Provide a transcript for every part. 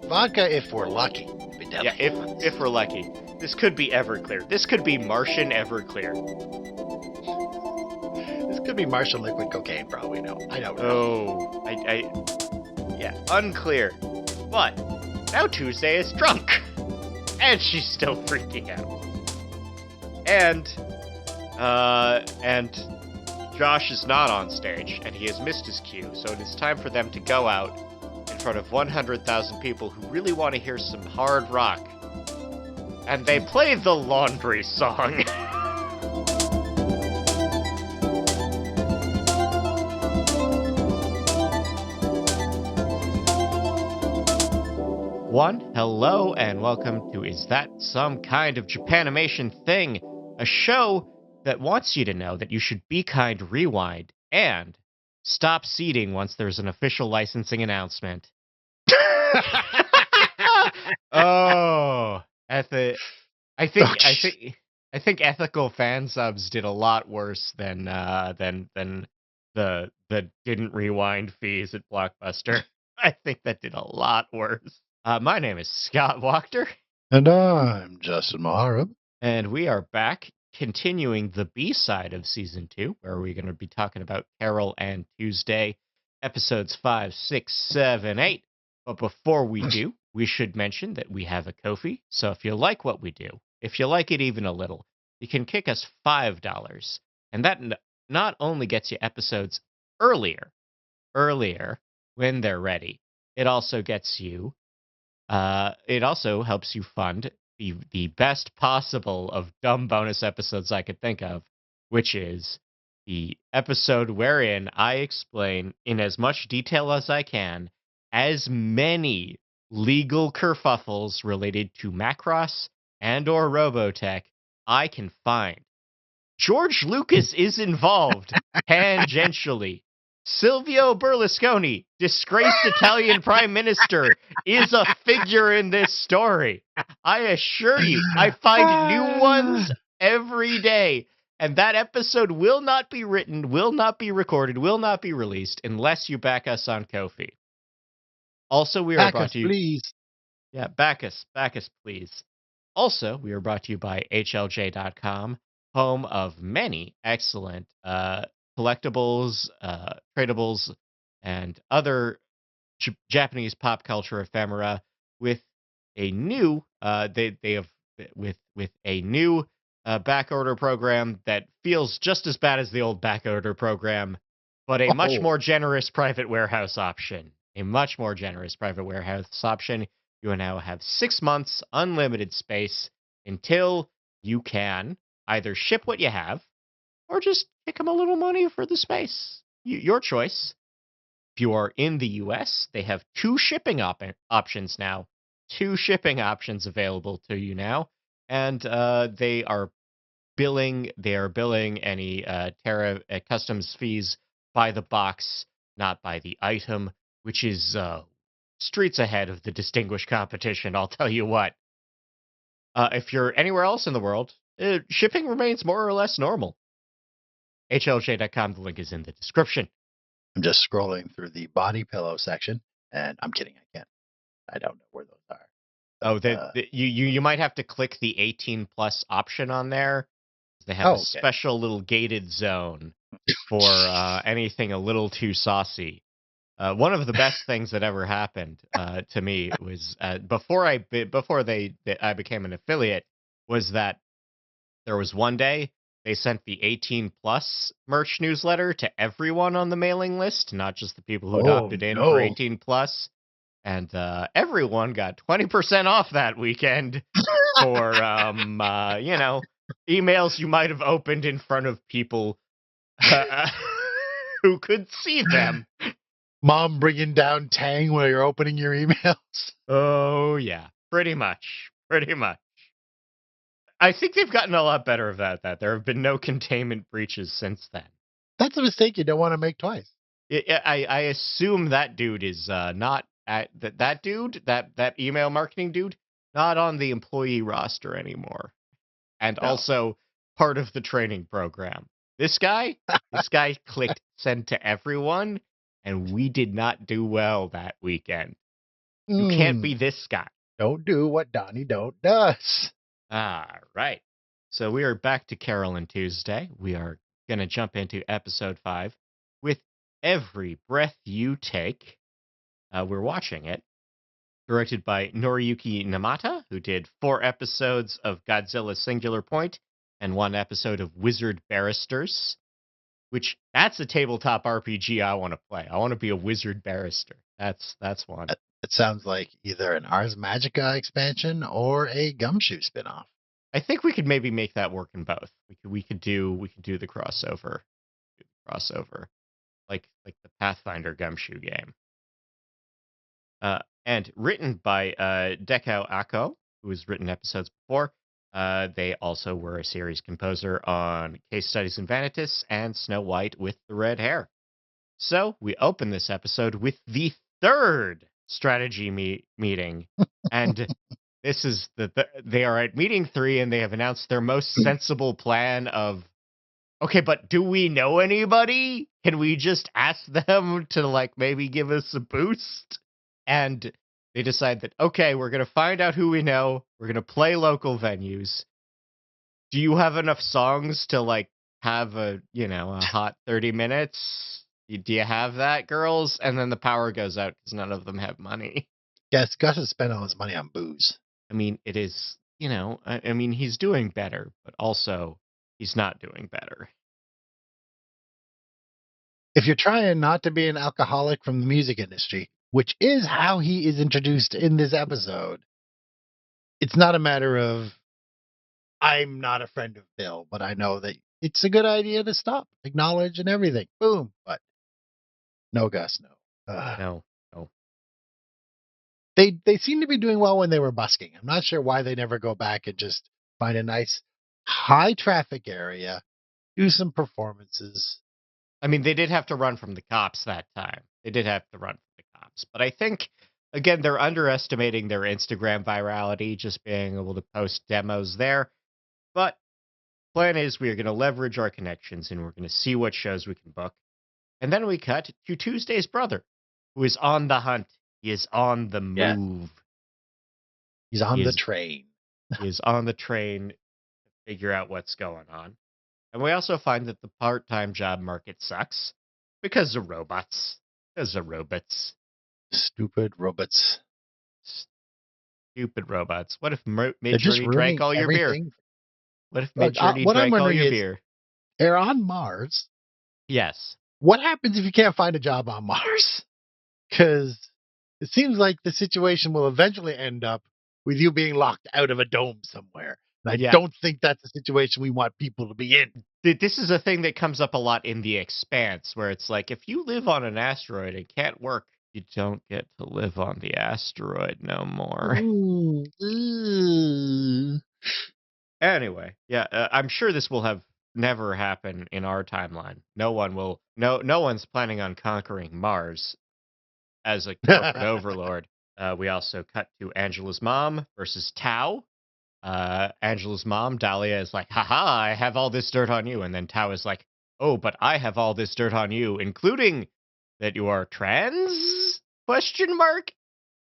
Vodka if we're lucky. It'd be Yeah, deadly. if we're lucky. This could be Everclear. This could be Martian Everclear. This could be Martian liquid cocaine, for all we know. I don't know. Oh, yeah, unclear. But now Tuesday is drunk, and she's still freaking out. And Josh is not on stage, and he has missed his cue. So it is time for them to go out in front of 100,000 people who really want to hear some hard rock. And they play the Laundry song. Hello, and welcome to Is That Some Kind of Japanimation Thing? A show that wants you to know that you should be kind, rewind, and stop seeding once there's an official licensing announcement. Oh, I think ethical fan subs did a lot worse than the didn't rewind fees at Blockbuster. I think that did a lot worse. My name is Scott Wachter. And I'm Justin Maharam. And we are back, continuing the B-side of Season 2, where we're going to be talking about Carole and Tuesday, episodes 5, 6, 7, 8. But before we do, we should mention that we have a Ko-fi, so if you like what we do, if you like it even a little, you can kick us $5. And that not only gets you episodes earlier when they're ready, it also gets you it also helps you fund the best possible of dumb bonus episodes I could think of, which is the episode wherein I explain in as much detail as I can as many legal kerfuffles related to Macross and or Robotech I can find. George Lucas is involved tangentially. Silvio Berlusconi, disgraced Italian prime minister, is a figure in this story. I assure you, I find new ones every day. And that episode will not be written, will not be recorded, will not be released unless you back us on Ko-fi. Also, we are brought to you... Please. Yeah, back us, please. Also, we are brought to you by HLJ.com, home of many excellent collectibles, tradables, and other Japanese pop culture ephemera with a new with a new back order program that feels just as bad as the old back order program, but a much more generous private warehouse option. A much more generous private warehouse option. You now have 6 months unlimited space until you can either ship what you have or just kick them a little money for the space. Your choice. If you are in the U.S., they have 2 shipping options now. 2 shipping options available to you now. And they are billing any customs fees by the box, not by the item, which is streets ahead of the distinguished competition, I'll tell you what. If you're anywhere else in the world, shipping remains more or less normal. HLJ.com, the link is in the description. I'm just scrolling through the body pillow section, and I'm kidding, I can't. I don't know where those are. You might have to click the 18 plus option on there. They have a special little gated zone for anything a little too saucy. One of the best things that ever happened to me was before I became an affiliate was that there was one day they sent the 18 plus merch newsletter to everyone on the mailing list, not just the people who opted in for 18 plus. And everyone got 20% off that weekend for, emails you might have opened in front of people who could see them. Mom bringing down Tang while you're opening your emails. Oh, yeah. Pretty much. I think they've gotten a lot better about that. There have been no containment breaches since then. That's a mistake you don't want to make twice. I assume that dude is not... that email marketing dude, not on the employee roster anymore. And also part of the training program. This guy clicked send to everyone, and we did not do well that weekend. You can't be Mm, this guy. don't do what Donnie don't does. All right. So we are back to Carole and Tuesday. We are going to jump into episode 5 with Every Breath You Take. We're watching it. Directed by Noriyuki Namata, who did 4 episodes of Godzilla Singular Point and 1 episode of Wizard Barristers, which that's a tabletop RPG I want to play. I want to be a wizard barrister. That's one. It sounds like either an Ars Magica expansion or a Gumshoe spinoff. I think we could maybe make that work in both. We could do the crossover, like the Pathfinder Gumshoe game. And written by Dekao Ako, who has written episodes before. They also were a series composer on Case Studies in Vanitas and Snow White with the Red Hair. So we open this episode with the third strategy meeting, and this is they are at meeting 3, and they have announced their most sensible plan of, okay, but do we know anybody? Can we just ask them to like maybe give us a boost? And they decide that, okay, we're going to find out who we know. We're going to play local venues. Do you have enough songs to like have a hot 30 minutes? Do you have that, girls? And then the power goes out because none of them have money. Yes, Gus has spent all his money on booze. I mean, it is, I mean, he's doing better, but also he's not doing better. If you're trying not to be an alcoholic from the music industry, which is how he is introduced in this episode, it's not a matter of I'm not a friend of Bill, but I know that it's a good idea to stop, acknowledge, and everything. Boom. But no, Gus, no. No, no. They seem to be doing well when they were busking. I'm not sure why they never go back and just find a nice high traffic area, do some performances. I mean, they did have to run from the cops that time. They did have to run from the cops. But I think, again, they're underestimating their Instagram virality, just being able to post demos there. But plan is we are going to leverage our connections and we're going to see what shows we can book. And then we cut to Tuesday's brother, who is on the hunt. He is on the Yeah. move. He's on He the is, train. he is on the train to figure out what's going on. And we also find that the part-time job market sucks because of robots. Because of robots. Stupid robots. Stupid robots. What if They're just Midjourney drank ruining all your beer? everything. What if But Midjourney what I'm drank all wondering your is, beer? they're on Mars. Yes. What happens if you can't find a job on Mars? Because it seems like the situation will eventually end up with you being locked out of a dome somewhere. And I Yeah. don't think that's the situation we want people to be in. This is a thing that comes up a lot in The Expanse, where it's like, if you live on an asteroid and can't work, you don't get to live on the asteroid no more. Ooh. Anyway, yeah, I'm sure this will have never happen in our timeline. No one will. No one's planning on conquering Mars as a corporate overlord. We also cut to Angela's mom versus Tao. Angela's mom, Dahlia, is like, haha, I have all this dirt on you. And then Tao is like, oh, but I have all this dirt on you, including that you are trans? Question mark.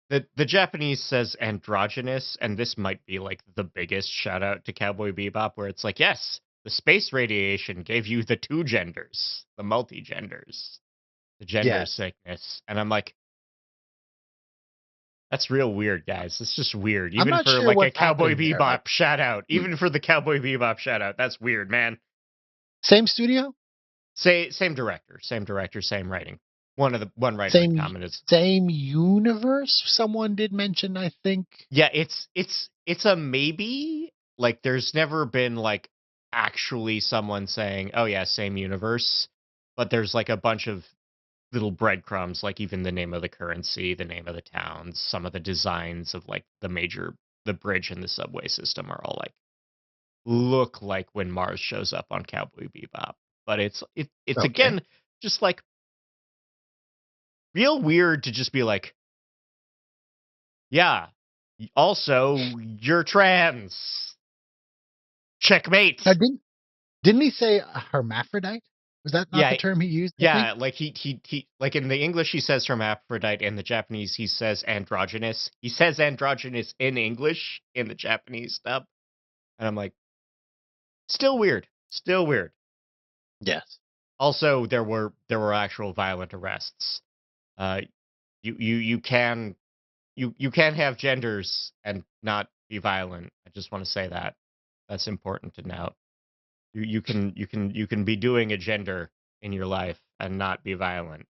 The Japanese says androgynous, and this might be like the biggest shout out to Cowboy Bebop, where it's like, yes, the space radiation gave you the 2 genders, the multi-genders, the gender Yes. sickness. And I'm like, that's real weird, guys. It's just weird. I'm Even not for sure like a what's Cowboy happening there. Bebop shout out. Even for the Cowboy Bebop shout out. That's weird, man. Same studio? Same director, same writing. One writer in Same common is, same universe? Someone did mention, I think. yeah, it's a maybe. Like there's never been like actually someone saying, "Oh yeah, same universe." But there's like a bunch of little breadcrumbs, like even the name of the currency, the name of the towns, some of the designs of like the bridge and the subway system are all like look like when Mars shows up on Cowboy Bebop. But it's Okay. again just like real weird to just be like, yeah, also you're trans. Checkmate. Now, didn't he say a hermaphrodite? Was that not the Yeah, term he used, I think? yeah, like he like in the English he says hermaphrodite, in the Japanese he says androgynous. He says androgynous in English in the Japanese dub, and I'm like, still weird, still weird. Yes. Also, there were actual violent arrests. Uh, you can have genders and not be violent. I just want to say that. That's important to note. You can be doing a gender in your life and not be violent.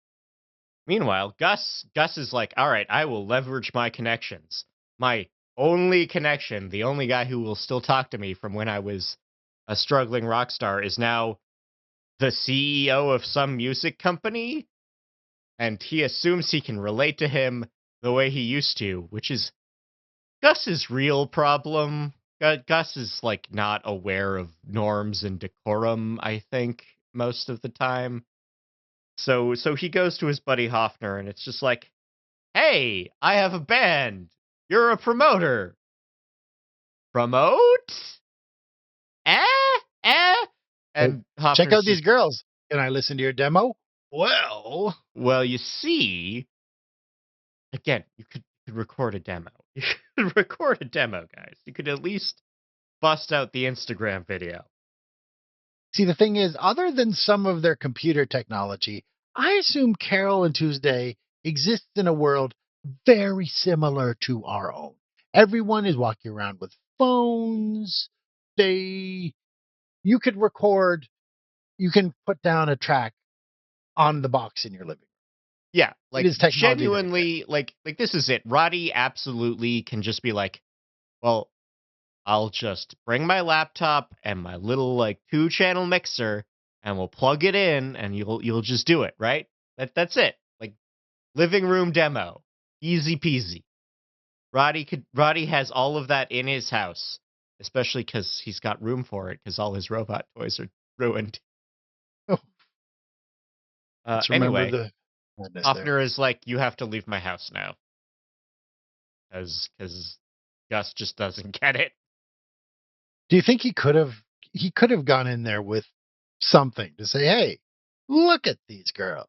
Meanwhile, Gus is like, all right, I will leverage my connections. My only connection, the only guy who will still talk to me from when I was a struggling rock star, is now the CEO of some music company, and he assumes he can relate to him the way he used to, which is Gus's real problem. Gus is like not aware of norms and decorum, I think, most of the time. So he goes to his buddy Hoffner and it's just like, "Hey, I have a band. You're a promoter. Promote? Eh? Eh?" Hey, And check Hoffner's out just, these girls. Can I listen to your demo? Well, "Well, you see, again, you could record a demo. You could record a demo, guys. You could at least bust out the Instagram video." see, the thing is, other than some of their computer technology, I assume Carol and Tuesday exists in a world very similar to our own. Everyone is walking around with phones. They, you could record, you can put down a track on the box in your living room. Yeah, It like is technology that exists. genuinely, like this is it. Roddy absolutely can just be like, "Well, I'll just bring my laptop and my little like 2-channel mixer and we'll plug it in and you'll just do it, right?" That's it. Like living room demo. Easy peasy. Roddy has all of that in his house, especially cuz he's got room for it cuz all his robot toys are ruined. Oh, let's remember Anyway, the madness there. Hoffner is like, "You have to leave my house now cuz Gus just doesn't get it." Do you think he could have gone in there with something to say, "Hey, look at these girls.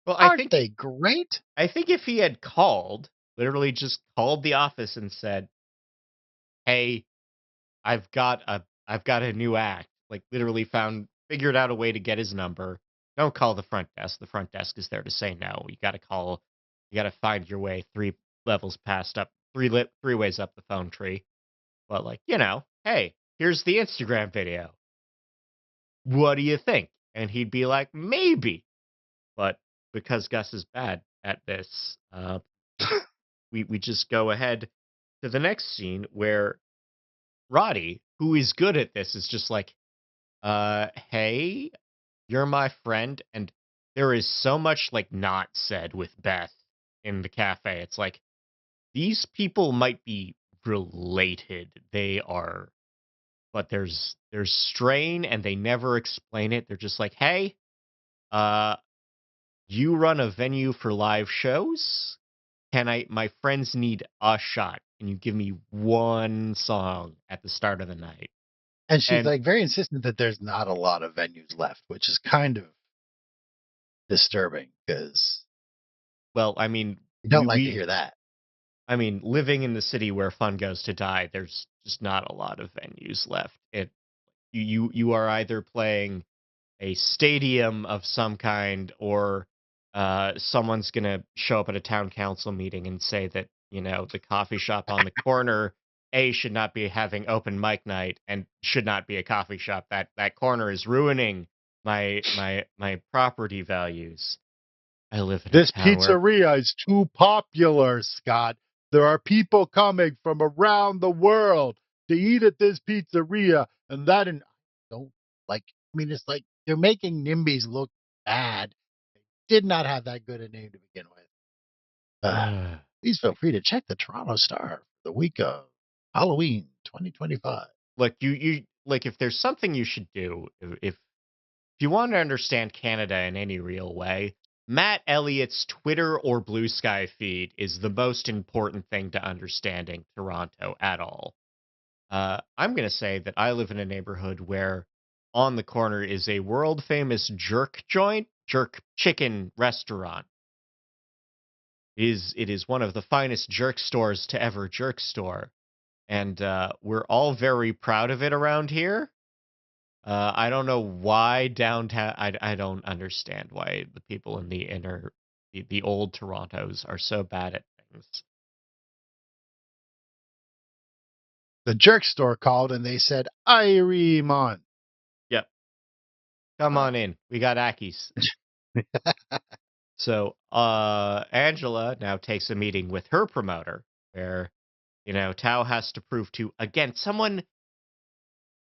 Well, Aren't they great?" I think if he had called, literally just called the office and said, "Hey, I've got a new act," like literally figured out a way to get his number. Don't call the front desk. The front desk is there to say no. You got to find your way 3 levels past up 3 ways up the phone tree. But like, "Hey, here's the Instagram video. What do you think?" And he'd be like, "Maybe." But because Gus is bad at this, we just go ahead to the next scene where Roddy, who is good at this, is just like, hey, you're my friend." And there is so much like not said with Beth in the cafe. It's like these people might be related. They are, but there's strain and they never explain it. They're just like, "Hey, uh, you run a venue for live shows? Can I my friends need a shot. Can you give me one song at the start of the night?" And she's, And like, very insistent that there's not a lot of venues left, which is kind of disturbing because well, I mean, you don't we like to we hear that. I mean, living in the city where fun goes to die, there's just not a lot of venues left. You are either playing a stadium of some kind, or someone's gonna show up at a town council meeting and say that the coffee shop on the corner should not be having open mic night and should not be a coffee shop. That corner is ruining my property values. I live in a "This town where pizzeria is too popular, Scott. There are people coming from around the world to eat at this pizzeria, and that and don't like I mean, it's like they're making NIMBYs look bad. Did not have that good a name to begin with. Please feel like free to check the Toronto Star for the week of Halloween 2025. look, you like, if there's something you should do, if you want to understand Canada in any real way, Matt Elliott's Twitter or Blue Sky feed is the most important thing to understanding Toronto at all. I'm going to say that I live in a neighborhood where on the corner is a world famous jerk chicken restaurant. It is one of the finest jerk stores to ever jerk store, and we're all very proud of it around here. I don't know why downtown. I don't understand why the people in the old Torontos are so bad at things. The jerk store called and they said, Irimon. Yep, come on in. We got Ackies. So Angela now takes a meeting with her promoter, where Tao has to prove to again someone.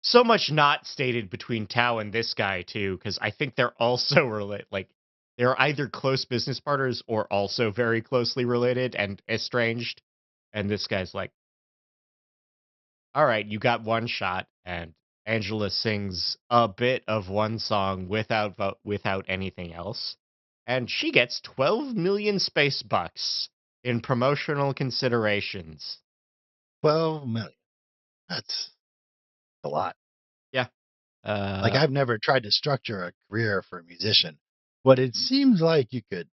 So much not stated between Tao and this guy too, because I think they're also related. Like they're either close business partners or also very closely related and estranged. And this guy's like, "All right, you got one shot." And Angela sings a bit of one song without anything else, and she gets 12 million space bucks in promotional considerations. 12 million. That's a lot. Yeah. Like, I've never tried to structure a career for a musician, but it seems like you could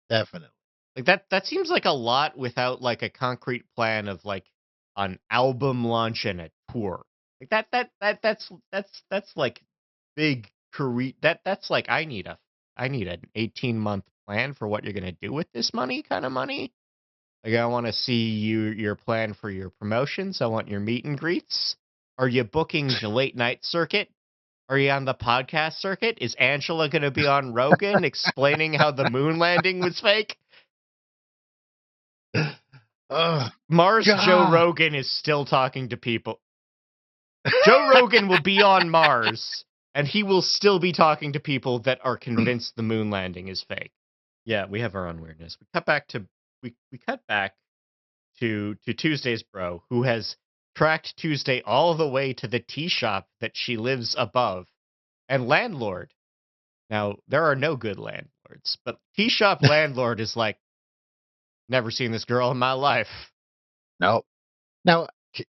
definitely. Like that seems like a lot without like a concrete plan of like an album launch and a tour. Like that's like big career that's like I need an 18-month plan for what you're gonna do with this money kind of money. Like I wanna see your plan for your promotions. I want your meet and greets. Are you booking the late night circuit? Are you on the podcast circuit? Is Angela gonna be on Rogan explaining how the moon landing was fake? Oh, Mars Joe God. Rogan is still talking to people. Joe Rogan will be on Mars, and he will still be talking to people that are convinced the moon landing is fake. Yeah, we have our own weirdness. We cut back to Tuesday's bro, who has tracked Tuesday all the way to the tea shop that she lives above, and landlord. Now there are no good landlords, but tea shop landlord is like, never seen this girl in my life. No. Now,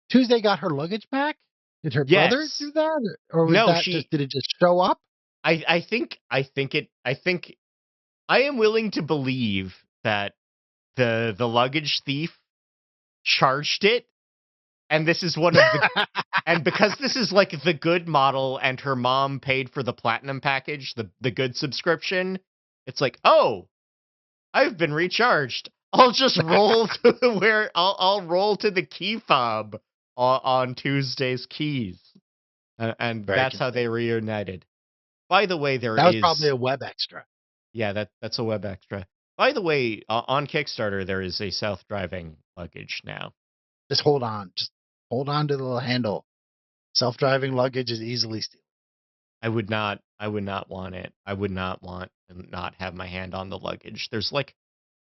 Tuesday got her luggage back? Did her brother Yes. do that? Or was No, that did it just show up? I think I am willing to believe that the luggage thief charged it, and this is one of the and because this is like the good model and her mom paid for the platinum package, the good subscription, it's like, "Oh, I've been recharged. I'll just roll to where I'll roll to the key fob on Tuesday's keys." And Very that's how they convenient. reunited. By the way, there That was probably is a web extra. yeah, that's a web extra. By the way, on Kickstarter there is a self-driving luggage now. Just hold on. Just hold on to the little handle. Self-driving luggage is easily stealable. I would not want it. I would not want to not have my hand on the luggage. There's like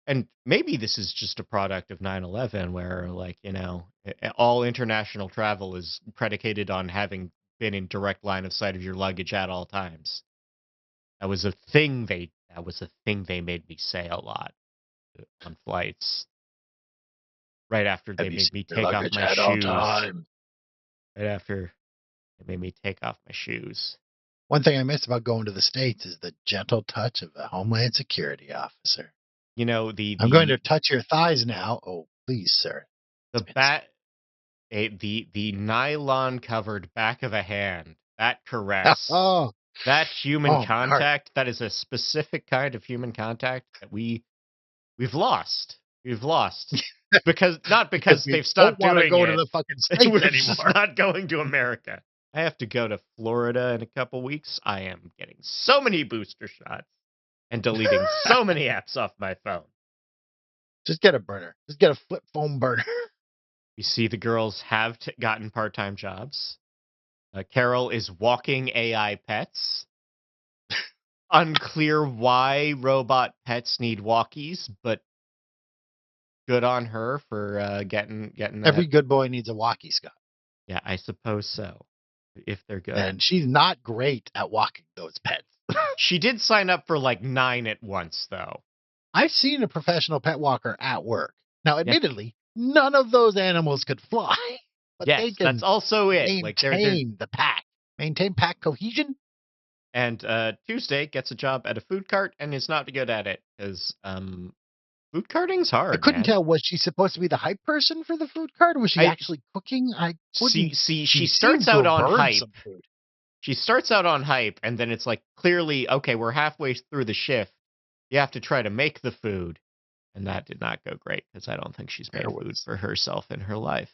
and maybe this is just a product of 9/11 where like, all international travel is predicated on having been in direct line of sight of your luggage at all times. That was a thing they made me say a lot on flights. Right after they Have you made seen me your take off luggage my at all shoes. times? Right after they made me take off my shoes. One thing I miss about going to the States is the gentle touch of a Homeland Security officer. You know, I'm going to touch your thighs now. Oh, please, sir. the It's been bat the nylon covered back of a hand, that said. caress, Oh, that human oh, my heart. contact, that is a specific kind of human contact that we've lost. We've lost. Because not Because because we they've don't stopped want to doing go to it. the fucking States We're just anymore. not going to America. I have to go to Florida in a couple weeks. I am getting so many booster shots and deleting so many apps off my phone. Just get a burner. Just get a flip phone burner. You see, the girls have gotten part-time jobs. Carole is walking AI pets. Unclear why robot pets need walkies, but good on her for getting Every that. good boy needs a walkie, Scott. Yeah, I suppose so. If they're good. And she's not great at walking those pets. She did sign up for like 9 at once, though. I've seen a professional pet walker at work. Now, Yeah. admittedly, none of those animals could fly, but they Yes, can that's also it. Like they're maintain the pack. maintain pack cohesion. And Tuesday gets a job at a food cart and is not good at it because food carting's I hard, couldn't man. tell, was she supposed to be the hype person for the food cart, or was she I actually cooking? I see. couldn't. See, She she seemed starts to out have on burned hype. some food. She starts out on hype, and then it's like clearly okay. We're halfway through the shift. You have to try to make the food, and that did not go great because I don't think she's There made food was. for herself in her life.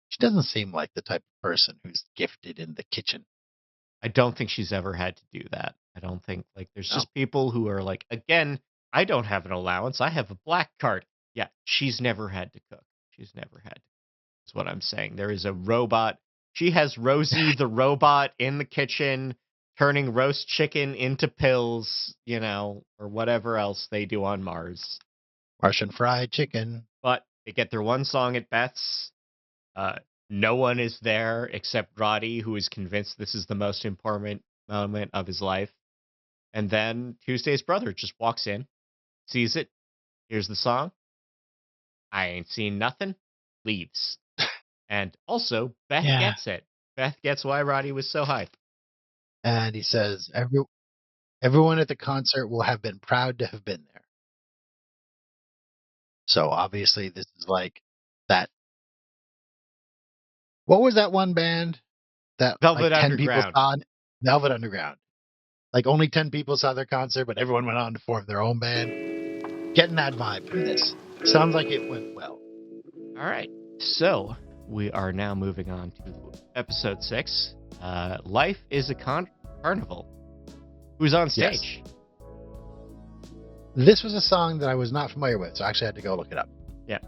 She doesn't seem like the type of person who's gifted in the kitchen. I don't think she's ever had to do that. I don't think like there's No. just people who are like, again, I don't have an allowance. I have a black card. Yeah, she's never had to cook. She's never had to. Is what I'm saying. There is a robot. She has Rosie the robot in the kitchen turning roast chicken into pills, or whatever else they do on Mars. Martian fried chicken. But they get their one song at Beth's. Uh, no one is there except Roddy, who is convinced this is the most important moment of his life. And then Tuesday's brother just walks in, sees it, hears the song. I ain't seen nothing, leaves. And also, Beth Yeah. gets it. Beth gets why Roddy was so hype. And he says, everyone at the concert will have been proud to have been there. So obviously this is like that. What was that one band that like Velvet 10 people Underground. saw? Velvet Underground. Like only 10 people saw their concert, but everyone went on to form their own band. Getting that vibe from this. Sounds like it went well. All right. So we are now moving on to episode 6. Life is a Carnival. Who's on stage? Yes. This was a song that I was not familiar with, so I actually had to go look it up. Yeah.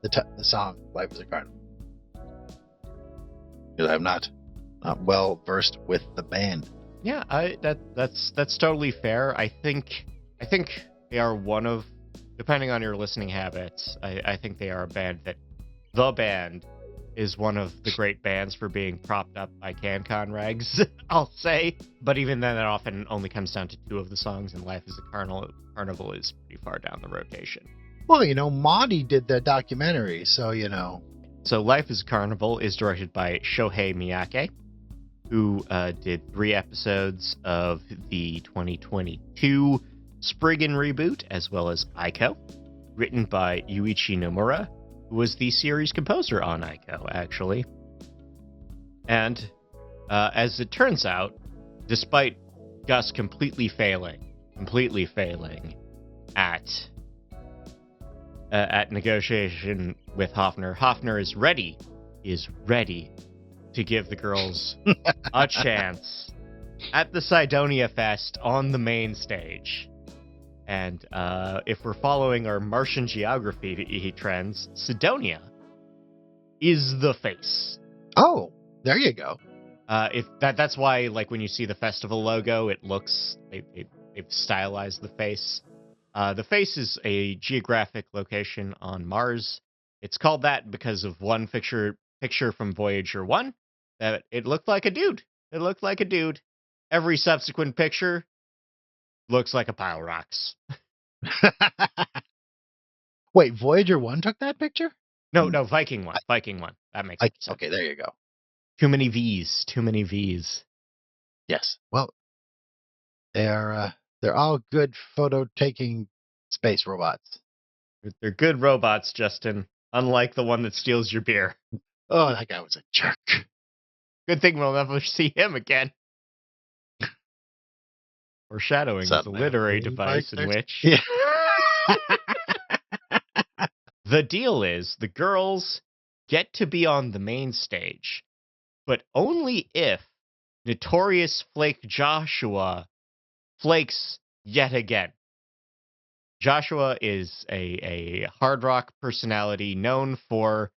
The song "Life Is a Carnival," because I'm not well versed with the band. Yeah, that's totally fair. I think they are one of, depending on your listening habits, I think they are a band that the band is one of the great bands for being propped up by CanCon regs, I'll say. But even then, it often only comes down to 2 of the songs, and Life is a Carnival is pretty far down the rotation. Well, Monty did the documentary, so So Life is a Carnival is directed by Shohei Miyake, who did 3 episodes of the 2022 Spriggan reboot, as well as Aiko, written by Yuichi Nomura, who was the series composer on Aiko, actually. And as it turns out, despite Gus completely failing at negotiation with Hoffner, Hoffner is ready to give the girls a chance at the Cydonia Fest on the main stage. And if we're following our Martian geography trends, Cydonia is the face. Oh, there you go. If that's why, like when you see the festival logo, it looks they've stylized the face. The face is a geographic location on Mars. It's called that because of one picture from Voyager 1 that it looked like a dude. Every subsequent picture looks like a pile of rocks. Wait, Voyager 1 took that picture? No, Viking 1. That makes sense. Okay, there you go. Too many V's. Yes. Well, they're all good photo-taking space robots. They're good robots, Justin, unlike the one that steals your beer. Oh, that guy was a jerk. Good thing we'll never see him again. Foreshadowing is a literary device in which... Yeah. The deal is, the girls get to be on the main stage, but only if Notorious Flake Joshua flakes yet again. Joshua is a hard rock personality known for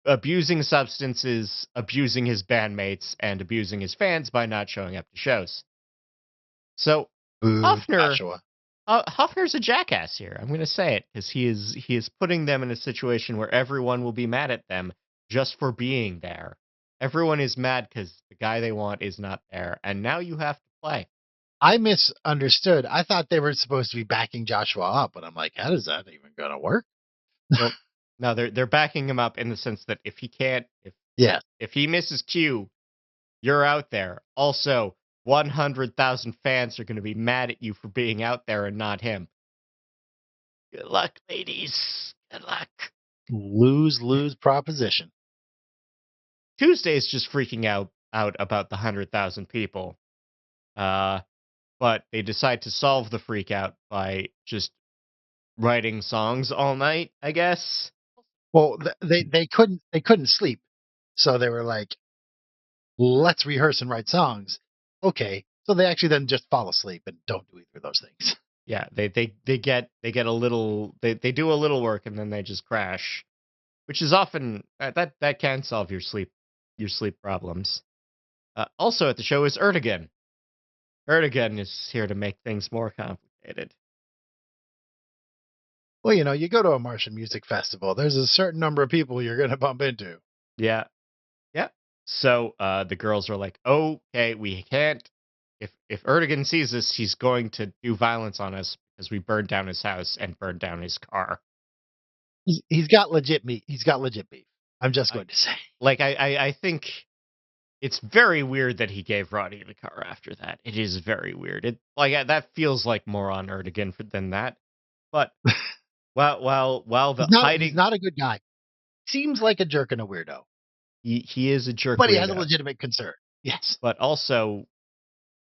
abusing substances, abusing his bandmates, and abusing his fans by not showing up to shows. So Hoffner's a jackass here. I'm going to say it because he is putting them in a situation where everyone will be mad at them just for being there. Everyone is mad because the guy they want is not there, and now you have to play. I misunderstood. I thought they were supposed to be backing Joshua up, but I'm like, how is that even going to work? Well, no, they're backing him up in the sense that if he misses Q, You're out there. Also, 100,000 fans are going to be mad at you for being out there and not him. Good luck, ladies. Good luck. Lose proposition. Tuesday's just freaking out about the 100,000 people. But they decide to solve the freak out by just writing songs all night, I guess. Well, they couldn't sleep, so they were like, let's rehearse and write songs. Okay, so they actually then just fall asleep and don't do either of those things. Yeah, they get a little they do a little work and then they just crash, which is often that can solve your sleep problems. Also at the show is Erdogan. Erdogan is here to make things more complicated. Well, you go to a Martian music festival. There's a certain number of people you're going to bump into. Yeah, yeah. So the girls are like, okay, we can't. If Erdogan sees us, he's going to do violence on us because we burned down his house and burned down his car. He's got legit meat. He's got legit beef. I'm just going to say. I think it's very weird that he gave Roddy the car after that. It is very weird. That feels like more on Erdogan than that. But while the hiding, he's not a good guy. Seems like a jerk and a weirdo. He is a jerk, but he weirdo. Has a legitimate concern. Yes, but also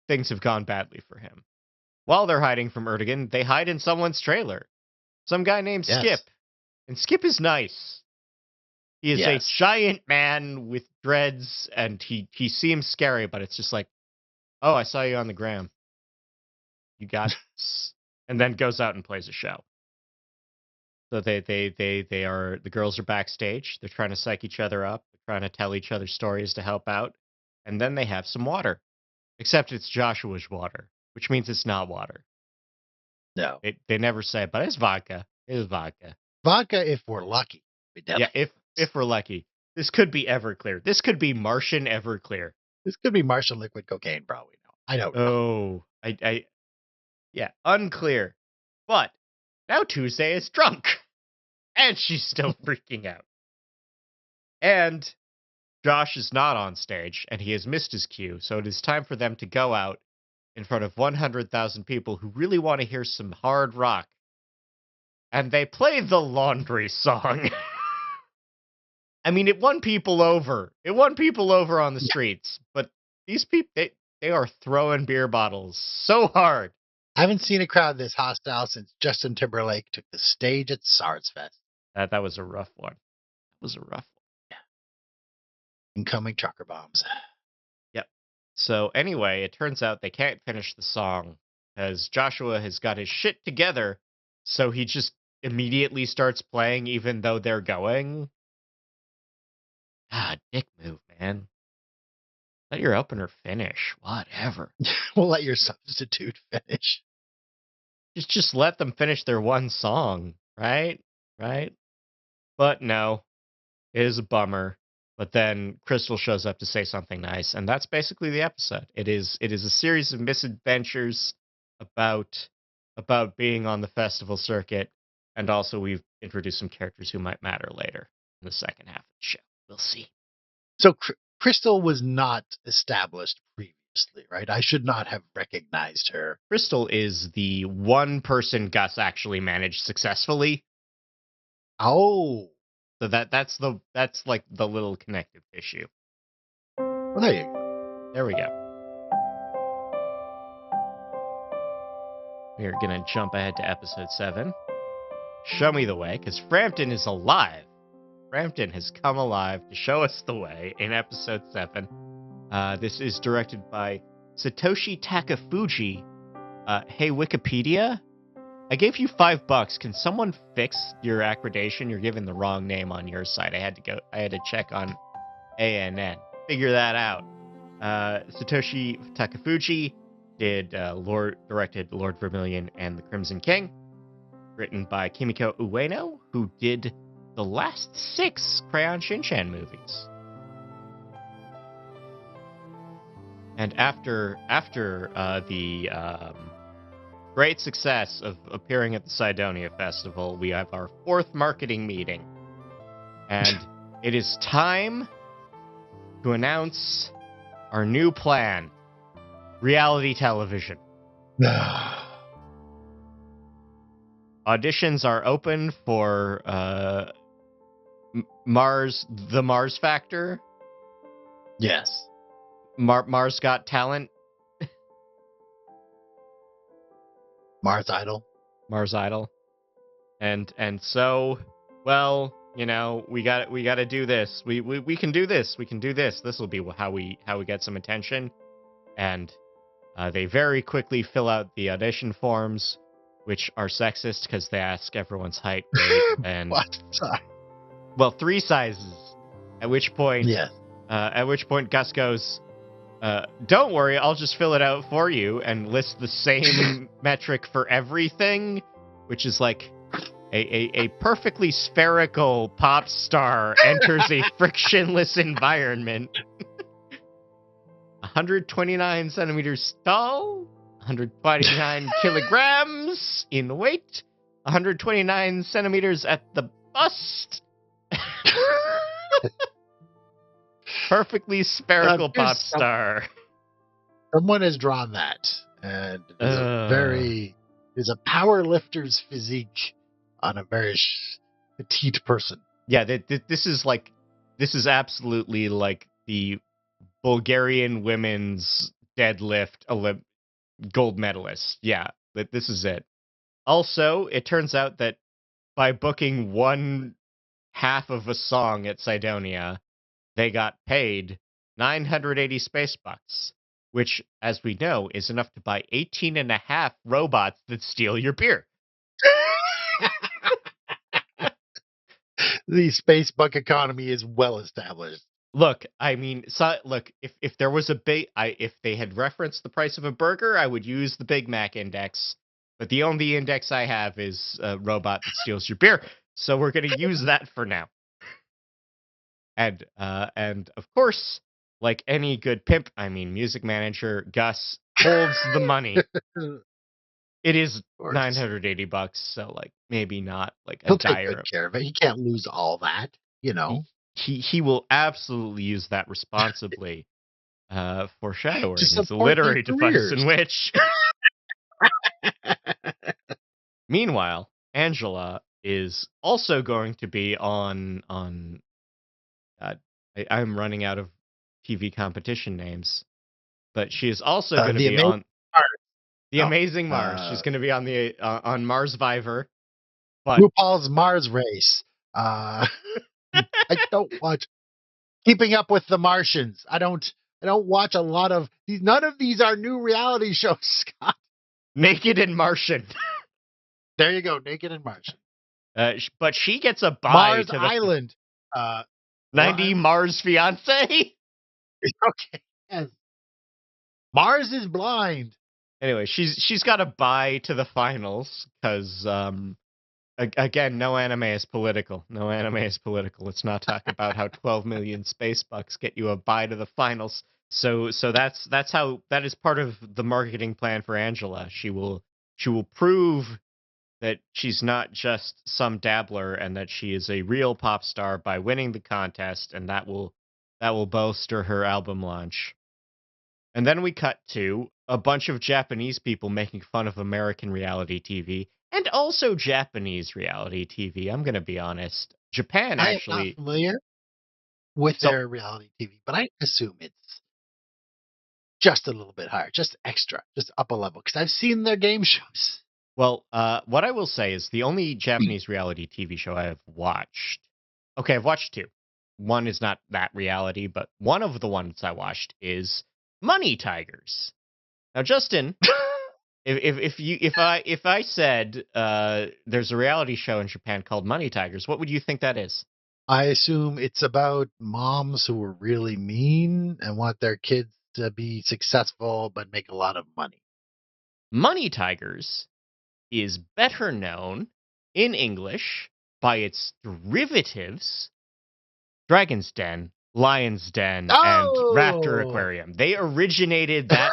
things have gone badly for him. While they're hiding from Erdogan, they hide in someone's trailer. Some guy named Skip, and Skip is nice. He is a giant man with dreads, and he seems scary, but it's just like, oh, I saw you on the gram. You got this. And then goes out and plays a show. So the girls are backstage. They're trying to psych each other up. They're trying to tell each other stories to help out. And then they have some water. Except it's Joshua's water, which means it's not water. No. They never say, but it's vodka. It is vodka. Vodka if we're lucky. Yeah, if we're lucky. This could be Everclear. This could be Martian Everclear. This could be Martian liquid cocaine, probably. No, I don't know. Oh, yeah, unclear. But now Tuesday is drunk. And she's still freaking out. And Josh is not on stage, and he has missed his cue, so it is time for them to go out in front of 100,000 people who really want to hear some hard rock. And they play the Laundry song. I mean, it won people over. It won people over on the streets. But these people, they are throwing beer bottles so hard. I haven't seen a crowd this hostile since Justin Timberlake took the stage at SARS Fest. That was a rough one. That was a rough one. Yeah. Incoming trucker bombs. Yep. So anyway, it turns out they can't finish the song because Joshua has got his shit together. So he just immediately starts playing even though they're going. Dick move, man. Let your opener finish. Whatever. We'll let your substitute finish. Just let them finish their one song, right? Right? But no, it is a bummer. But then Crystal shows up to say something nice, and that's basically the episode. It is a series of misadventures about being on the festival circuit, and also we've introduced some characters who might matter later in the second half of the show. We'll see. So Crystal was not established previously, right? I should not have recognized her. Crystal is the one person Gus actually managed successfully. Oh. So that's like the little connective tissue. Well, there you go. There we go. We're gonna jump ahead to episode 7. Show me the way, because Frampton is alive. Frampton has come alive to show us the way in episode 7. This is directed by Satoshi Takafuji. Hey, Wikipedia, I gave you $5. Can someone fix your accreditation? You're giving the wrong name on your site. I had to check on ANN. Figure that out. Satoshi Takafuji directed Lord Vermilion and the Crimson King. Written by Kimiko Ueno, who did the last 6 Crayon Shin-chan movies. And after the great success of appearing at the Cydonia Festival, we have our 4th marketing meeting. And it is time to announce our new plan. Reality television. Auditions are open for the Mars Factor. Yes. Mars Got Talent. Mars Idol. Mars Idol. And so, well, you know, we got to do this. We can do this. We can do this. This will be how we get some attention. And they very quickly fill out the audition forms, which are sexist because they ask everyone's height, weight, and What? well, 3 sizes. At which point, Yes. Gus goes, "Don't worry, I'll just fill it out for you," and list the same metric for everything, which is like a perfectly spherical pop star enters a frictionless environment. 129 centimeters tall, 129 kilograms in weight, 129 centimeters at the bust. Perfectly spherical pop star. Someone has drawn that, and is a power lifter's physique on a very petite person. Yeah, this is absolutely like the Bulgarian women's deadlift gold medalist. Yeah, this is it. Also, it turns out that by booking one half of a song at Cydonia, they got paid 980 space bucks, which, as we know, is enough to buy 18 and a half robots that steal your beer. The space buck economy is well established. Look, I mean, if there was if they had referenced the price of a burger, I would use the Big Mac index. But the only index I have is a robot that steals your beer. So we're going to use that for now. And of course, like any good pimp, I mean, music manager, Gus holds the money. It is 980 bucks, so like maybe not like He'll take good care of it. He can't lose all that, you know. He will absolutely use that responsibly. Foreshadowing his support literary their device careers. in which. Meanwhile, Angela is also going to be on. I'm running out of TV competition names, but she is also going to be on the Amazing Mars. She's going to be on the on Mars Viver. But RuPaul's Mars Race. I don't watch Keeping Up with the Martians. I don't watch a lot of these. None of these are new reality shows, Scott. Naked and Martian. There you go, Naked and Martian. But she gets a bye Mars to the Island. 90 Mars Fiance. Okay. Yes. Mars is Blind. Anyway, she's got a bye to the finals because again, no anime is political. No anime is political. Let's not talk about how 12 million space bucks get you a bye to the finals. So that is part of the marketing plan for Angela. She will prove that she's not just some dabbler and that she is a real pop star by winning the contest, and that will bolster her album launch. And then we cut to a bunch of Japanese people making fun of American reality TV and also Japanese reality TV. I'm going to be honest. Japan actually. I am not familiar with their reality TV, but I assume it's just a little bit higher, just extra, just up a level, because I've seen their game shows. Well, what I will say is the only Japanese reality TV show I have watched. Okay, I've watched 2. One is not that reality, but one of the ones I watched is Money Tigers. Now, Justin, if I said there's a reality show in Japan called Money Tigers, what would you think that is? I assume it's about moms who are really mean and want their kids to be successful but make a lot of money. Money Tigers is better known in English by its derivatives, Dragon's Den, Lion's Den, and Raptor Aquarium. They originated that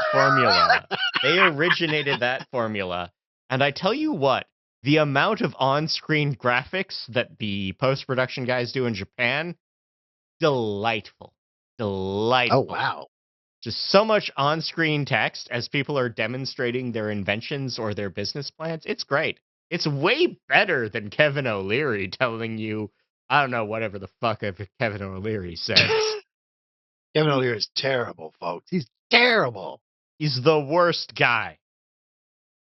formula. And I tell you what, the amount of on-screen graphics that the post-production guys do in Japan, delightful. Oh, wow. Just so much on-screen text as people are demonstrating their inventions or their business plans. It's great. It's way better than Kevin O'Leary telling you, I don't know, whatever the fuck Kevin O'Leary says. Kevin O'Leary is terrible, folks. He's terrible. He's the worst guy.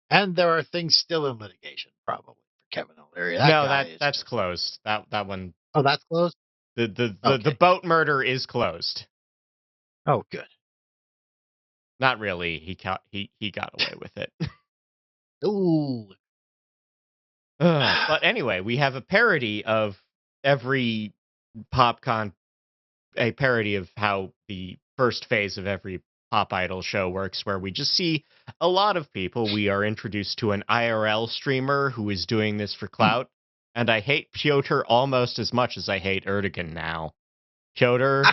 And there are things still in litigation, probably, for Kevin O'Leary. That's closed. That one. Oh, that's closed? The boat murder is closed. Oh, good. Not really. He got away with it. Ooh. But anyway, we have a parody of every PopCon, a parody of how the first phase of every Pop Idol show works, where we just see a lot of people. We are introduced to an IRL streamer who is doing this for clout, and I hate Piotr almost as much as I hate Erdogan now. Piotr,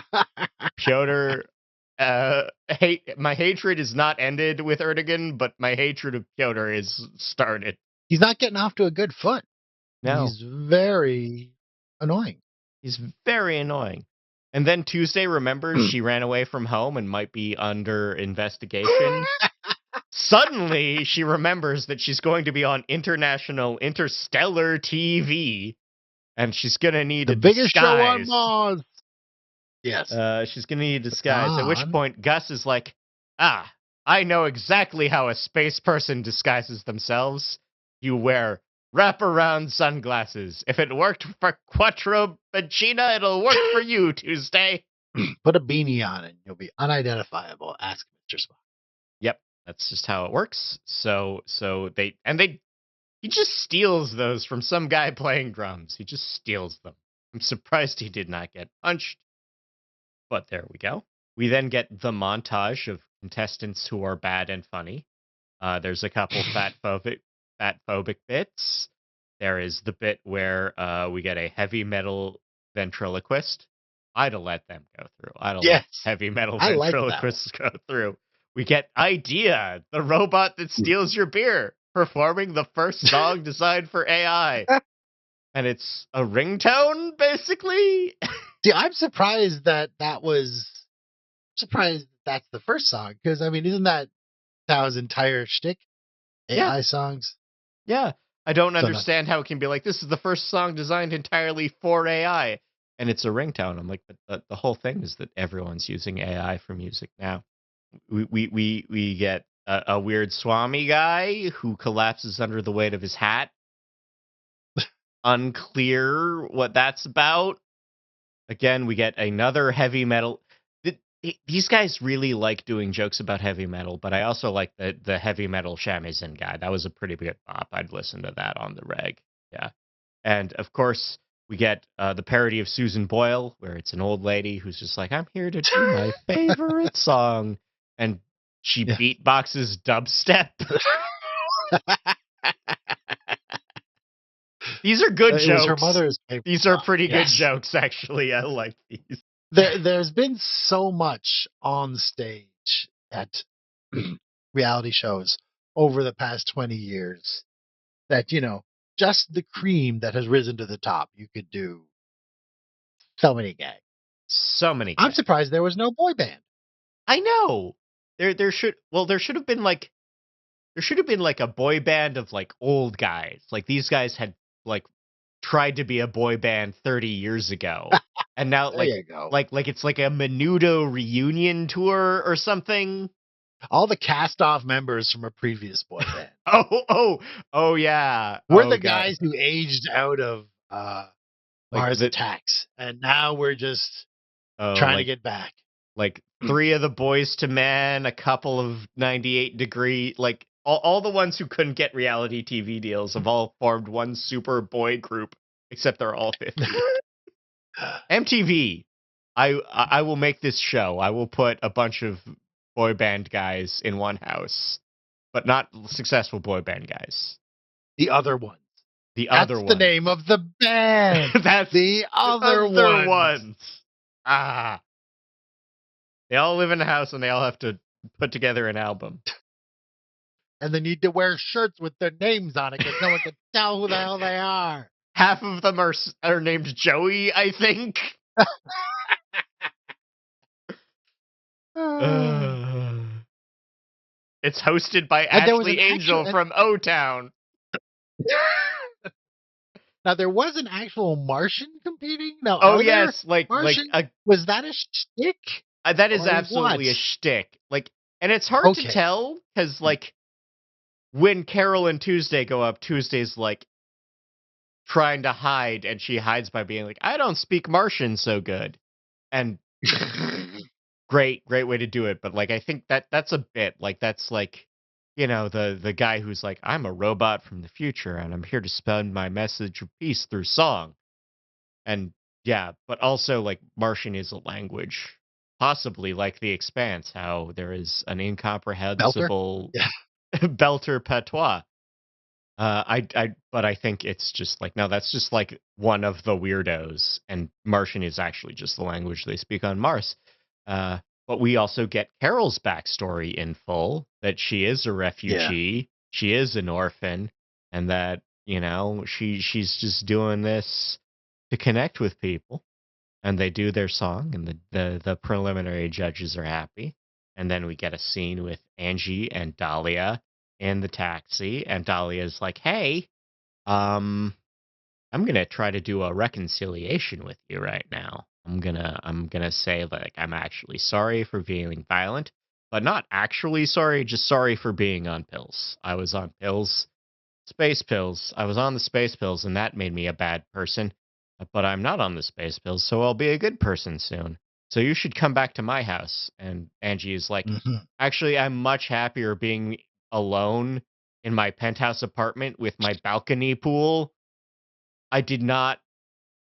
my hatred is not ended with Erdogan, but my hatred of Piotr is started. He's not getting off to a good foot. No. He's very annoying. He's very annoying. And then Tuesday remembers she ran away from home and might be under investigation. Suddenly, she remembers that she's going to be on international interstellar TV, and she's going to need the a biggest disguise. show on Mars. Yes. She's going to need a disguise, at which point Gus is like, I know exactly how a space person disguises themselves. You wear wraparound sunglasses. If it worked for Quattro Bacina, it'll work for you, Tuesday. Put a beanie on and you'll be unidentifiable. Ask Mr. Spock. Yep, that's just how it works. So he just steals those from some guy playing drums. He just steals them. I'm surprised he did not get punched. But there we go. We then get the montage of contestants who are bad and funny. There's a couple fat phobic bits. There is the bit where we get a heavy metal ventriloquist. I'd have let them go through. Let heavy metal ventriloquists go through. We get Idea, the robot that steals your beer, performing the first song designed for AI. And it's a ringtone, basically. See, I'm surprised that's the first song, because, I mean, isn't that Tao's entire shtick? AI songs? Yeah. I don't understand how it can be like, this is the first song designed entirely for AI, and it's a ringtone. I'm like, but the whole thing is that everyone's using AI for music now. We get a weird Swami guy who collapses under the weight of his hat. Unclear what that's about. Again, we get another heavy metal. These guys really like doing jokes about heavy metal, but I also like the heavy metal shamisen guy. That was a pretty good pop. I'd listen to that on the reg. Yeah. And, of course, we get the parody of Susan Boyle, where it's an old lady who's just like, I'm here to do my favorite song. And she beatboxes dubstep. These are good jokes. Her mother's these are pretty good jokes, actually. I like these. There's been so much on stage at reality shows over the past 20 years that, just the cream that has risen to the top, you could do so many gags. So many gags. I'm surprised there was no boy band. I know. There should have been like a boy band of like old guys. Like these guys had like tried to be a boy band 30 years ago. And now there you go. like it's like a Menudo reunion tour or something. All the cast off members from a previous boy band. oh yeah. We're the guys who aged out of Mars Attacks, and now we're just trying to get back. Like 3 of the Boys to Men, a couple of 98 Degree, like all the ones who couldn't get reality TV deals have all formed one super boy group, except they're all 50. MTV, I will make this show. I will put a bunch of boy band guys in one house, but not successful boy band guys. The other ones. That's the name of the band. That's the other ones. They all live in a house and they all have to put together an album. And they need to wear shirts with their names on it because no one can tell who the hell they are. Half of them are named Joey, I think. It's hosted by And there was Ashley an Angel actual. from O-Town. Now there was an actual Martian competing. Now, Oh are there yes, like Martians? Was that a shtick that is or what? absolutely a shtick. Like, and it's hard to Okay. tell because like when Carole and Tuesday go up, Tuesday's like trying to hide, and she hides by being like, "I don't speak Martian so good," and great way to do it. But like, I think that's a bit like that's like, the guy who's like, I'm a robot from the future and I'm here to spread my message of peace through song. And yeah, but also like Martian is a language, possibly like the Expanse, how there is an Belter? incomprehensible Yeah. belter patois. But I think it's just like, no, that's just like one of the weirdos, and Martian is actually just the language they speak on Mars. Uh, but we also get Carol's backstory in full, that she is a Yeah. refugee, she is an orphan, and that, she's just doing this to connect with people, and they do their song, and the preliminary judges are happy. And then we get a scene with Angie and Dahlia in the taxi, and Dahlia's like, "Hey, um, I'm gonna try to do a reconciliation with you right now. I'm gonna say like I'm actually sorry for being violent, but not actually sorry, just sorry for being on pills. I was on pills, space pills. I was on the space pills, and that made me a bad person. But I'm not on the space pills, so I'll be a good person soon. So you should come back to my house." And Angie is like, Mhm. "Actually, I'm much happier being alone in my penthouse apartment with my balcony pool." I did not.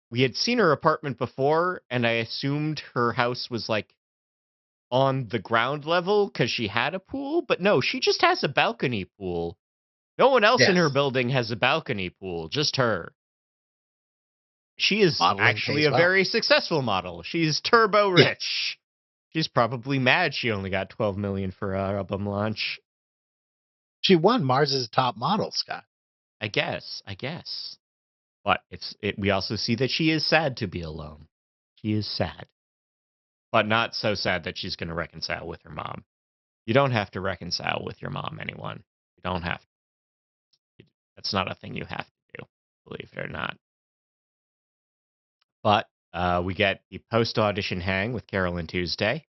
We had seen her apartment before, and I assumed her house was like on the ground level because she had a pool. But no, she just has a balcony pool. No one else in her Yes. building has a balcony pool, just her. She is Modeling actually pays a well. very successful model. She's turbo Yeah. rich. She's probably mad she only got 12 million for her album launch. She won Mars's top model, Scott. I guess. But we also see that she is sad to be alone. She is sad. But not so sad that she's going to reconcile with her mom. You don't have to reconcile with your mom, anyone. You don't have to. That's not a thing you have to do, believe it or not. But we get the post-audition hang with Carole and Tuesday.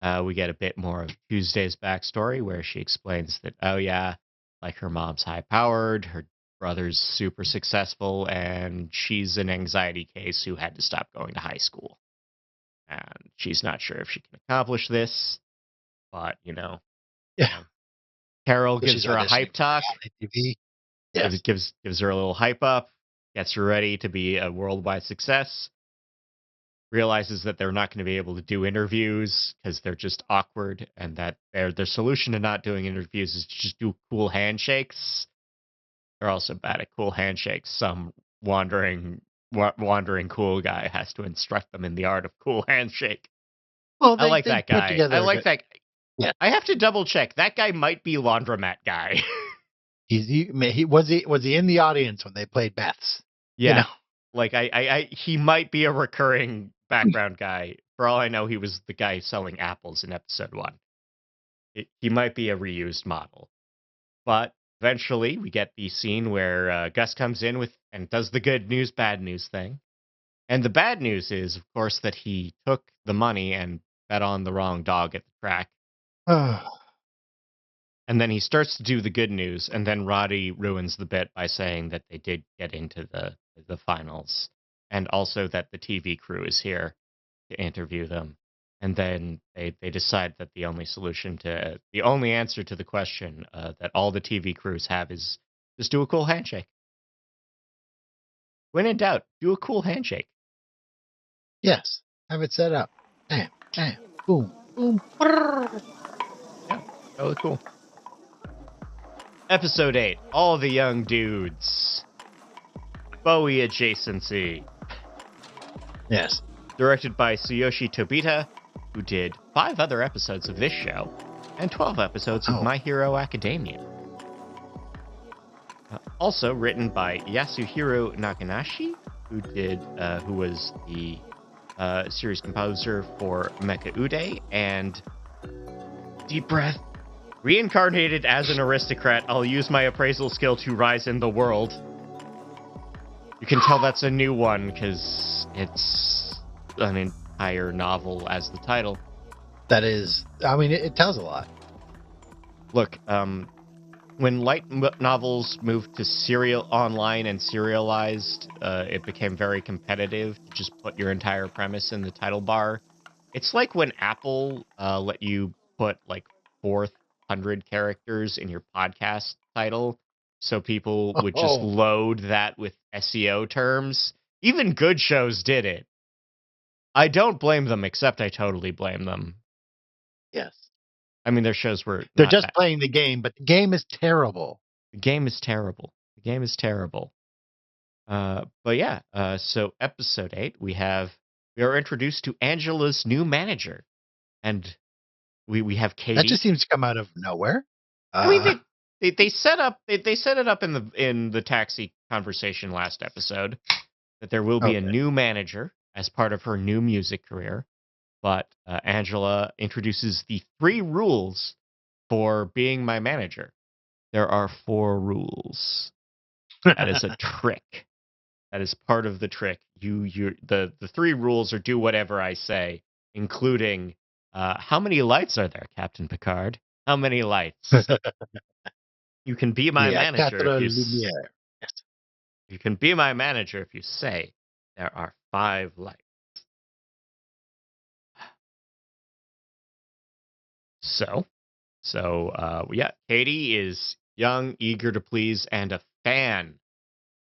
We get a bit more of Tuesday's backstory, where she explains that, oh yeah, like her mom's high-powered, her brother's super successful, and she's an anxiety case who had to stop going to high school. And she's not sure if she can accomplish this, but, Yeah. Carole So gives she's her a auditioning hype for talk, reality TV. gives Yes. gives gives her a little hype up, gets her ready to be a worldwide success. Realizes that they're not going to be able to do interviews because they're just awkward, and that their solution to not doing interviews is to just do cool handshakes. They're also bad at cool handshakes. Some wandering cool guy has to instruct them in the art of cool handshake. Well, I like they that put guy. I together a like good. that. Yeah. I have to double check. That guy might be laundromat guy. Was he in the audience when they played Beth's? You Yeah. know. Like he might be a recurring background guy. For all I know, he was the guy selling apples in episode 1. He might be a reused model. But eventually we get the scene where Gus comes in with and does the good news, bad news thing. And the bad news is, of course, that he took the money and bet on the wrong dog at the track. And then he starts to do the good news, and then Roddy ruins the bit by saying that they did get into the finals, and also that the TV crew is here to interview them. And then they decide that the only answer to the question that all the TV crews have is just do a cool handshake. When in doubt, do a cool handshake. Yes. Have it set up. Bam, bam, boom, boom. Brrr. Yeah, totally cool. Episode 8, all the young dudes. Bowie adjacency. Yes. Directed by Tsuyoshi Tobita, who did 5 other episodes of this show and 12 episodes of Oh. My Hero Academia. Also written by Yasuhiro Nakanashi, who was the series composer for Mecha Ude and deep breath, Reincarnated as an aristocrat, I'll use my appraisal skill to rise in the world. You can tell that's a new one because it's an entire novel as the title. That is, I mean, it tells a lot. Look, when light novels moved to serial online and serialized, it became very competitive to just put your entire premise in the title bar. It's like when Apple let you put like 400 characters in your podcast title, so people would just Oh, load that with SEO terms. Even good shows did it. I don't blame them, except I totally blame them. yes. I mean, their shows were They're not just bad. playing the game, but the game is terrible. The game is terrible. The game is terrible. But yeah, so episode 8, we are introduced to Angela's new manager, and we have That just Katie. seems to come out of nowhere. I mean, Uh, they set up they set it up in the taxi conversation last episode that there will be a okay. new manager as part of her new music career. But Angela introduces the 3 rules for being my manager. There are 4 rules. That is a trick. That is part of the trick. The 3 rules are do whatever I say, including how many lights are there, Captain Picard? How many lights? You can be my Yeah, manager if quatre lumière. Yes. you can be my manager if you say there are 5 lights. Yeah, Katie is young, eager to please, and a fan,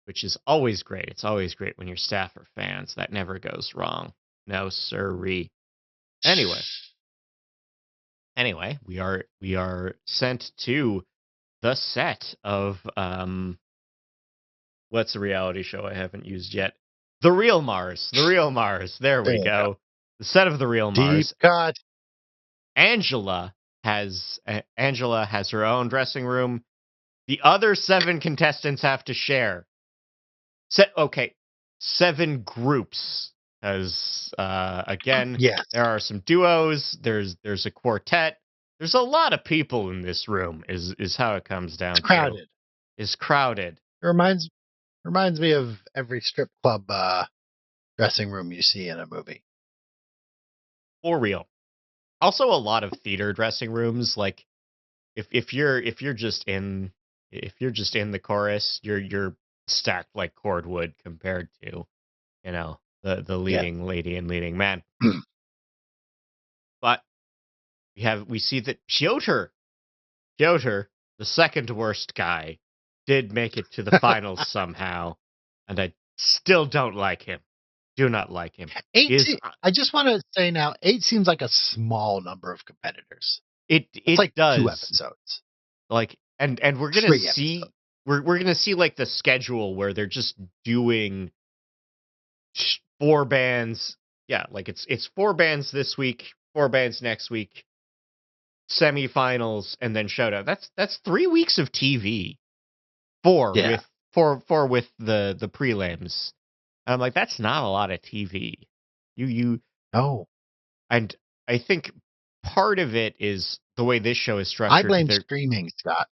which is always great. It's always great when your staff are fans. That never goes wrong. No sirree. Anyway, we are sent to the set of what's a reality show I haven't used yet? The Real Mars. The Real Mars. There There we you go. go. The set of The Real Deep Mars. cut. Angela has her own dressing room. The other 7 contestants have to share. 7 groups. Because again, Yes. there are some duos. There's a quartet. There's a lot of people in this room. Is how it comes down It's to. crowded. Is crowded. It reminds me of every strip club dressing room you see in a movie. For real. Also, a lot of theater dressing rooms. Like if you're just in the chorus, you're stacked like cordwood compared to the Yeah. leading lady and leading man. But we see that Piotr, the second worst guy, did make it to the finals somehow, and I still don't like him. Do not like him. Eight. Is I just want to say now, 8 seems like a small number of competitors. It's it like 2 does episodes, like and we're gonna 3 see episodes. we're gonna see like the schedule where they're just doing 4 bands. Yeah, like it's 4 bands this week, 4 bands next week, semifinals, and then showdown. That's 3 weeks of TV. 4 Yeah. with the prelims. And I'm like, that's not a lot of TV. You No. and I think part of it is the way this show is I structured. blame streaming, Scott.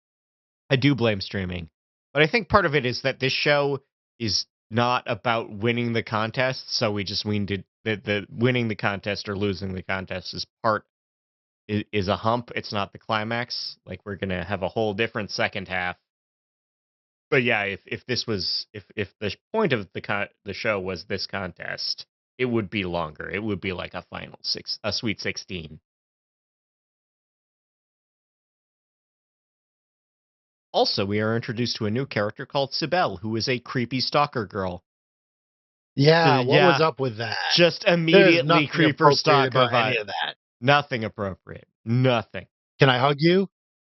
I do blame streaming, but I think part of it is that this show is not about winning the contest. So we just the winning the contest or losing the contest is a hump. It's not the climax. Like we're gonna have a whole different second half. But yeah, if this was if the point of the show was this contest, it would be longer. It would be like a Sweet 16. Also, we are introduced to a new character called Sibel, who is a creepy stalker girl. Yeah, what was Yeah, up with that? just There's immediately nothing creeper appropriate stalker about any vibe. of that. Nothing appropriate. Nothing. Can I hug you?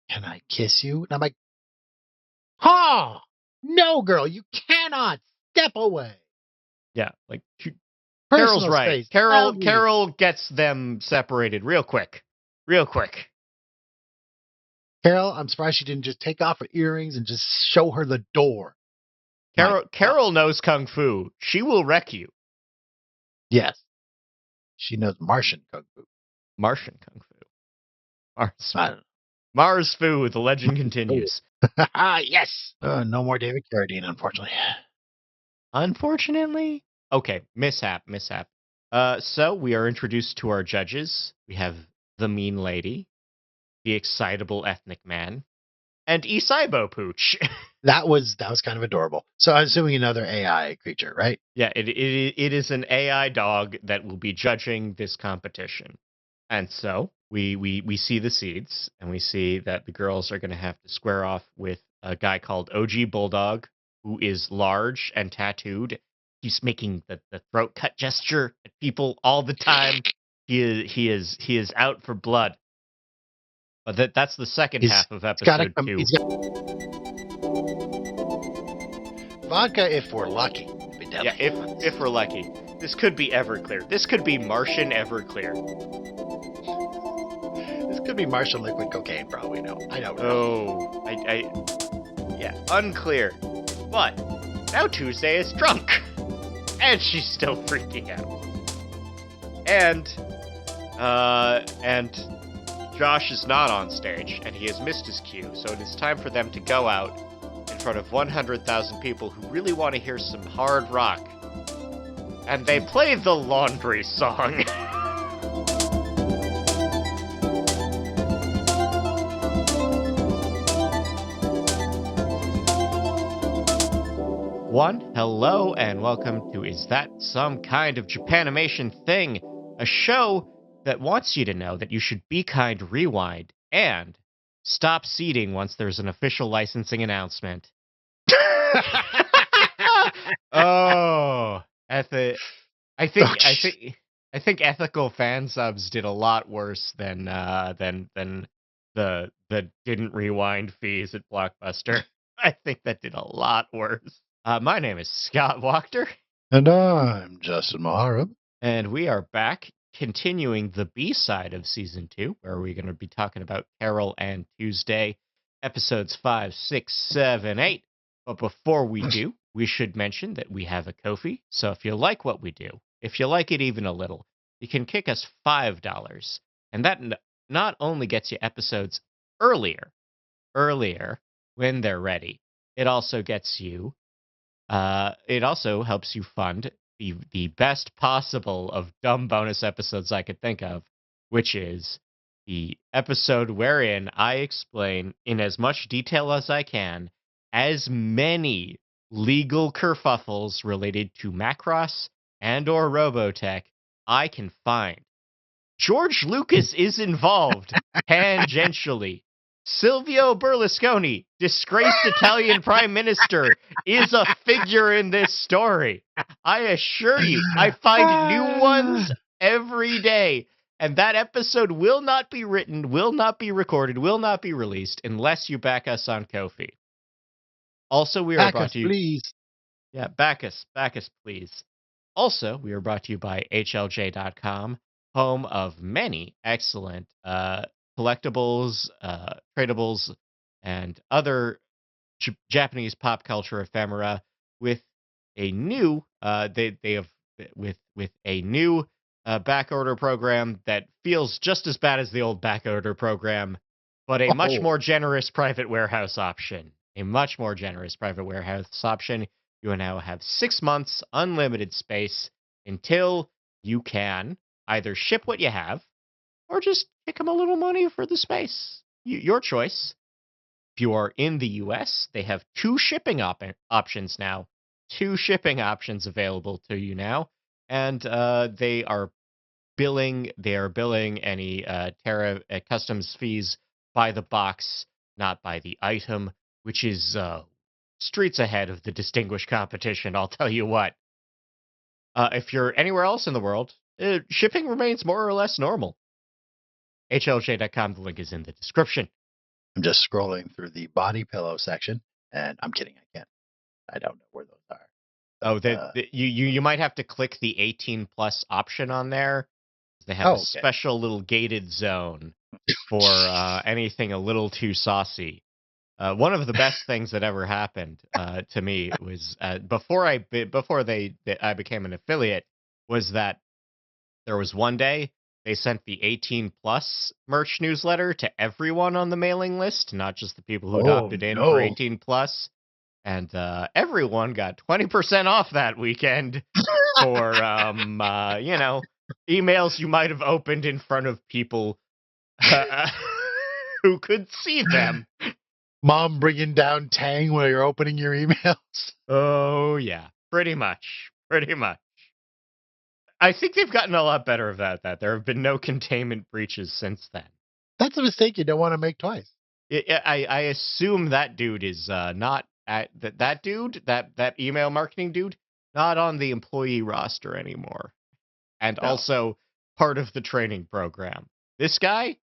Can I kiss you? And I'm like, huh? No, girl, you cannot. Step away. Yeah, like Carol's Personal right. space. Boundaries. Carol gets them separated real quick. Real quick. Carol, I'm surprised she didn't just take off her earrings and just show her the door. My God. Carol knows kung fu. She will wreck you. Yes. She knows Martian kung fu. Martian kung fu. I don't know. Mars Fu, the legend continues. Yes. No more David Carradine, unfortunately. Unfortunately. Okay, mishap. So we are introduced to our judges. We have the mean lady, the excitable ethnic man, and Isaibo Pooch. That was kind of adorable. So I'm assuming another AI creature, right? Yeah, it is an AI dog that will be judging this competition. And so we see the seeds, and we see that the girls are going to have to square off with a guy called OG Bulldog, who is large and tattooed. He's making the throat cut gesture at people all the time. He is out for blood. But that's the second He's half of got to episode come. 2. He's got vodka if we're lucky. Be deadly. Yeah, if we're lucky. This could be Everclear. This could be Martian Everclear. This could be Martian liquid cocaine, probably. No, I don't know. Oh, yeah, unclear. But now Tuesday is drunk, and she's still freaking out. And Josh is not on stage, and he has missed his cue. So it is time for them to go out in front of 100,000 people who really want to hear some hard rock. And they play the Laundry song. Hello, and welcome to Is That Some Kind of Japanimation Thing? A show that wants you to know that you should be kind, rewind, and stop seeding once there's an official licensing announcement. Oh, I think ethical fan subs did a lot worse than the didn't rewind fees at Blockbuster. I think that did a lot worse. My name is Scott Wachter. And I'm Justin Maharab. And we are back continuing the B side of season 2, where we're going to be talking about Carole and Tuesday, episodes 5, 6, 7, 8. But before we do, we should mention that we have a Ko-fi. So if you like what we do, if you like it even a little, you can kick us $5. And that not only gets you episodes earlier when they're ready, it also gets you it also helps you fund the best possible of dumb bonus episodes I could think of, which is the episode wherein I explain in as much detail as I can as many legal kerfuffles related to Macross and or Robotech I can find. George Lucas is involved tangentially. Silvio Berlusconi, disgraced Italian prime minister, is a figure in this story. I assure you, I find new ones every day. And that episode will not be written, will not be recorded, will not be released unless you back us on Ko-fi. Also, we are brought to you... Please. Yeah, back us, please. Also, we are brought to you by HLJ.com, home of many excellent collectibles, tradables, and other Japanese pop culture ephemera with a new with a new back order program that feels just as bad as the old back order program, but a much more generous private warehouse option. A much more generous private warehouse option. You now have 6 months unlimited space until you can either ship what you have or just kick them a little money for the space. Your choice. If you are in the U.S., they have 2 shipping options now. 2 shipping options available to you now. And they are billing any customs fees by the box, not by the item, which is streets ahead of the distinguished competition, I'll tell you what. If you're anywhere else in the world, shipping remains more or less normal. HLJ.com, the link is in the description. I'm just scrolling through the body pillow section, and I'm kidding, I can't. I don't know where those are. But, you might have to click the 18 plus option on there. They have a special little gated zone for anything a little too saucy. One of the best things that ever happened to me was before I became an affiliate was that there was one day they sent the 18 plus merch newsletter to everyone on the mailing list, not just the people who'd Oh opted in for no. 18 plus. And everyone got 20% off that weekend for, emails you might have opened in front of people uh, who could see them. Mom bringing down Tang while you're opening your emails. Oh, yeah, pretty much. Pretty much. I think they've gotten a lot better about that. There have been no containment breaches since then. That's a mistake you don't want to make twice. I assume that dude is not at that dude, that email marketing dude, not on the employee roster anymore, and No. also part of the training program. This guy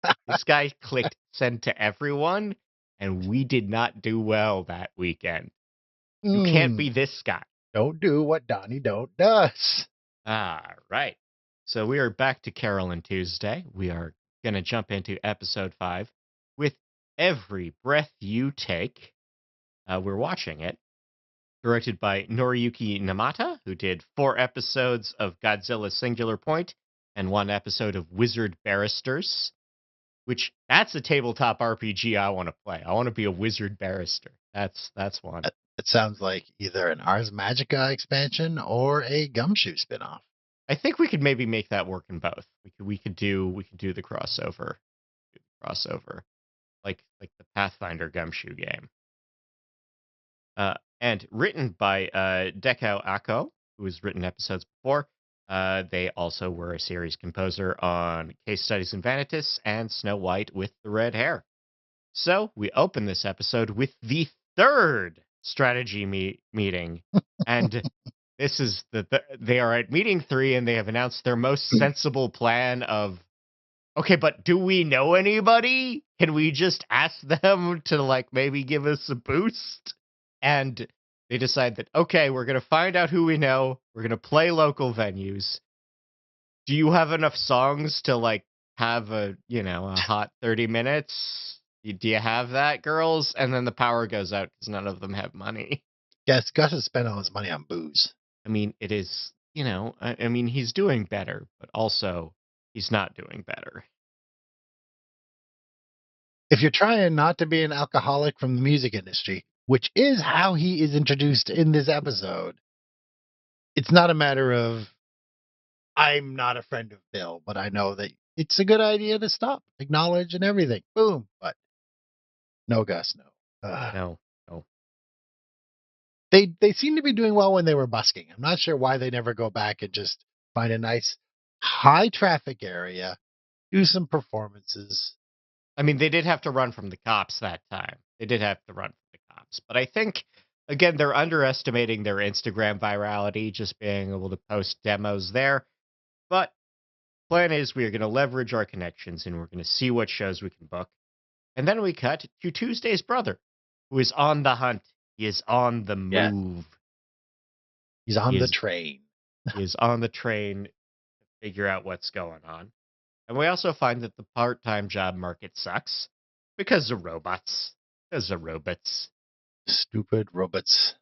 clicked send to everyone, and we did not do well that weekend. You can't be this guy. Don't do what Donnie don't does. Ah, right. So we are back to Carole and Tuesday. We are going to jump into episode 5 with Every Breath You Take. We're watching it. Directed by Noriyuki Namata, who did 4 episodes of Godzilla Singular Point and 1 episode of Wizard Barristers, which that's a tabletop RPG I want to play. I want to be a wizard barrister. That's one. It sounds like either an Ars Magica expansion or a Gumshoe spinoff. I think we could maybe make that work in both. We could do the crossover. Like the Pathfinder Gumshoe game. And written by Dekao Ako, who has written episodes before. They also were a series composer on Case Studies in Vanitas and Snow White with the Red Hair. So we open this episode with the third strategy meeting, and this is they are at meeting 3, and they have announced their most sensible plan of, okay, but do we know anybody? Can we just ask them to like maybe give us a boost? And they decide that, okay, we're going to find out who we know. We're going to play local venues. Do you have enough songs to like have a hot 30 minutes? Do you have that, girls? And then the power goes out because none of them have money. Yes, Gus has spent all his money on booze. I mean, it is, I mean, he's doing better, but also he's not doing better. If you're trying not to be an alcoholic from the music industry, which is how he is introduced in this episode, it's not a matter of, I'm not a friend of Bill, but I know that it's a good idea to stop, acknowledge, and everything. Boom. But no, Gus, no. No. They seem to be doing well when they were busking. I'm not sure why they never go back and just find a nice high traffic area, do some performances. I mean, they did have to run from the cops that time. They did have to run from the cops. But I think, again, they're underestimating their Instagram virality, just being able to post demos there. But plan is we are going to leverage our connections and we're going to see what shows we can book. And then we cut to Tuesday's brother, who is on the hunt. He is on the move. He's on the train. He is on the train to figure out what's going on. And we also find that the part-time job market sucks because of robots. Stupid robots.